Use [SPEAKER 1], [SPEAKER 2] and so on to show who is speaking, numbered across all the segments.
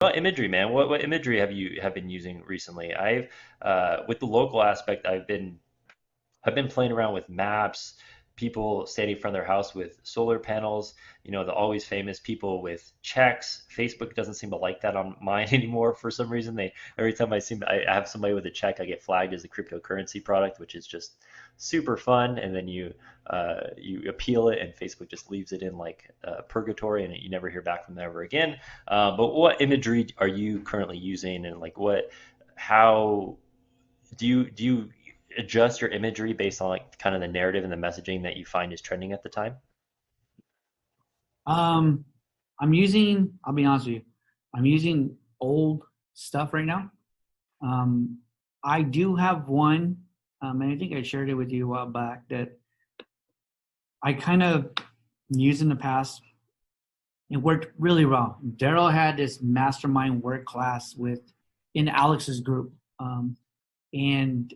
[SPEAKER 1] What imagery, man? What imagery have been using recently? I've with the local aspect, I've been playing around with maps, people standing in front of their house with solar panels, the always famous people with checks. Facebook doesn't seem to like that on mine anymore for some reason. Every time I have somebody with a check, I get flagged as a cryptocurrency product, which is just super fun. And then you appeal it, and Facebook just leaves it in like purgatory, and you never hear back from them ever again. But what imagery are you currently using, and like how do you adjust your imagery based on like kind of the narrative and the messaging that you find is trending at the time?
[SPEAKER 2] Um, I'm using, I'll be honest with you, I'm using old stuff right now. Um, I do have one, and I think I shared it with you a while back that I kind of used in the past. It worked really well. Daryl had this mastermind work class in Alex's group. And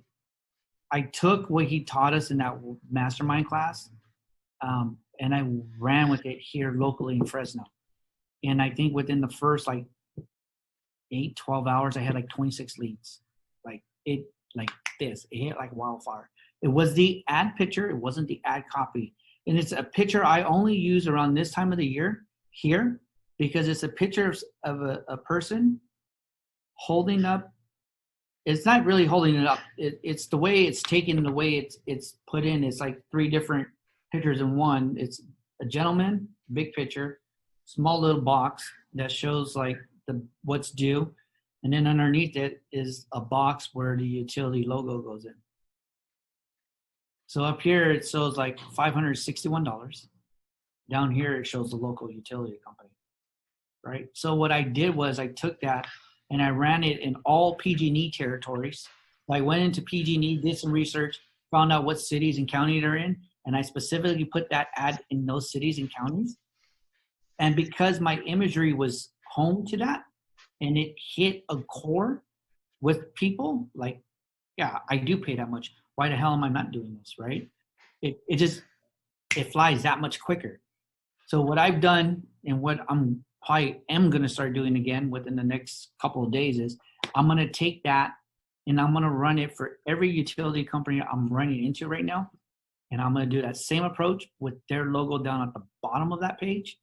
[SPEAKER 2] I took what he taught us in that mastermind class, and I ran with it here locally in Fresno. And I think within the first like 8, 12 hours, I had like 26 leads. Like it, like this, it hit like wildfire. It was the ad picture, it wasn't the ad copy. And it's a picture I only use around this time of the year here because it's a picture of a person holding up. It's not really holding it up. It's the way it's taken, the way it's put in. It's like three different pictures in one. It's a gentleman, big picture, small little box that shows like what's due, and then underneath it is a box where the utility logo goes in. So up here it shows like $561. Down here it shows the local utility company, right? So what I did was I took that and I ran it in all PG&E territories. I went into PG&E, did some research, found out what cities and counties they're in, and I specifically put that ad in those cities and counties. And because my imagery was home to that, and it hit a core with people, like, yeah, I do pay that much. Why the hell am I not doing this, right? It flies that much quicker. So what I've done and what I'm probably am going to start doing again within the next couple of days is I'm going to take that and I'm going to run it for every utility company I'm running into right now. And I'm going to do that same approach with their logo down at the bottom of that page.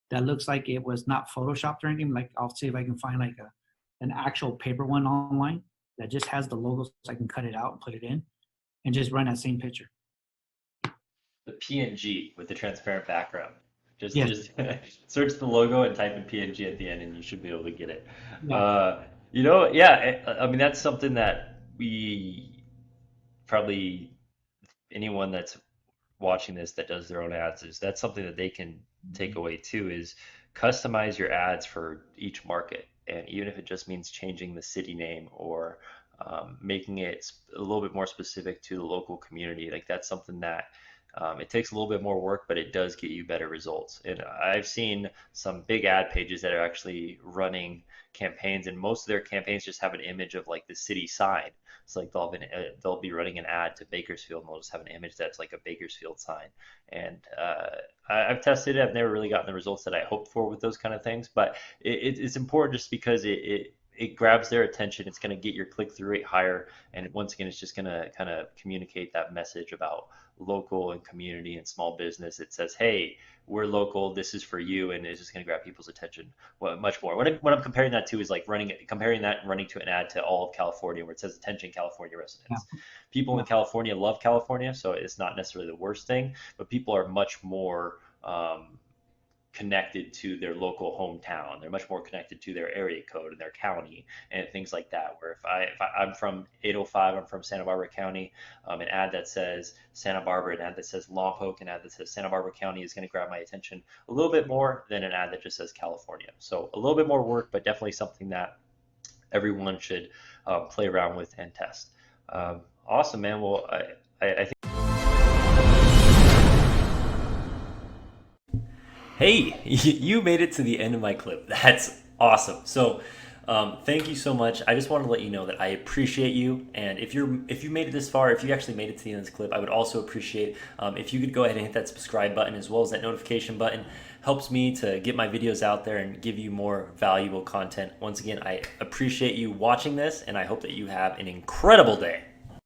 [SPEAKER 2] That looks like it was not photoshopped or anything. Like I'll see if I can find like an actual paper one online that just has the logo so I can cut it out and put it in and just run that same picture.
[SPEAKER 1] The PNG with the transparent background. Just
[SPEAKER 2] Yes.
[SPEAKER 1] just search the logo and type in PNG at the end, and you should be able to get it.
[SPEAKER 2] Yeah.
[SPEAKER 1] Yeah. I mean, that's something that we probably anyone that's watching this that does their own ads is that's something that they can take away too is customize your ads for each market. And even if it just means changing the city name or making it a little bit more specific to the local community, like that's something that it takes a little bit more work, but it does get you better results. And I've seen some big ad pages that are actually running campaigns, and most of their campaigns just have an image of like the city sign. It's like they'll be running an ad to Bakersfield, and they'll just have an image that's like a Bakersfield sign. And I've tested it. I've never really gotten the results that I hoped for with those kind of things, but it's important just because it grabs their attention. It's going to get your click through rate higher, and once again, it's just going to kind of communicate that message about local and community and small business. It says, "Hey, we're local. This is for you," and it's just going to grab people's attention much more. What I'm comparing that to is like comparing that and running to an ad to all of California, where it says, "Attention, California
[SPEAKER 2] Yeah.
[SPEAKER 1] residents." People
[SPEAKER 2] Yeah.
[SPEAKER 1] in California love California, so it's not necessarily the worst thing, but people are much more connected to their local hometown. They're much more connected to their area code and their county and things like that. Where I'm from 805, I'm from Santa Barbara County, an ad that says Santa Barbara, an ad that says Lompoc, an ad that says Santa Barbara County is going to grab my attention a little bit more than an ad that just says California. So a little bit more work, but definitely something that everyone should play around with and test. Awesome, man. Well, I think. Hey, you made it to the end of my clip. That's awesome. So,
[SPEAKER 3] Thank you so much. I just wanted to let you know that I appreciate you, and if you made it this far, if you actually made it to the end of this clip, I would also appreciate if you could go ahead and hit that subscribe button as well as that notification button. Helps me to get my videos out there and give you more valuable content. Once again, I appreciate you watching this, and I hope that you have an incredible day.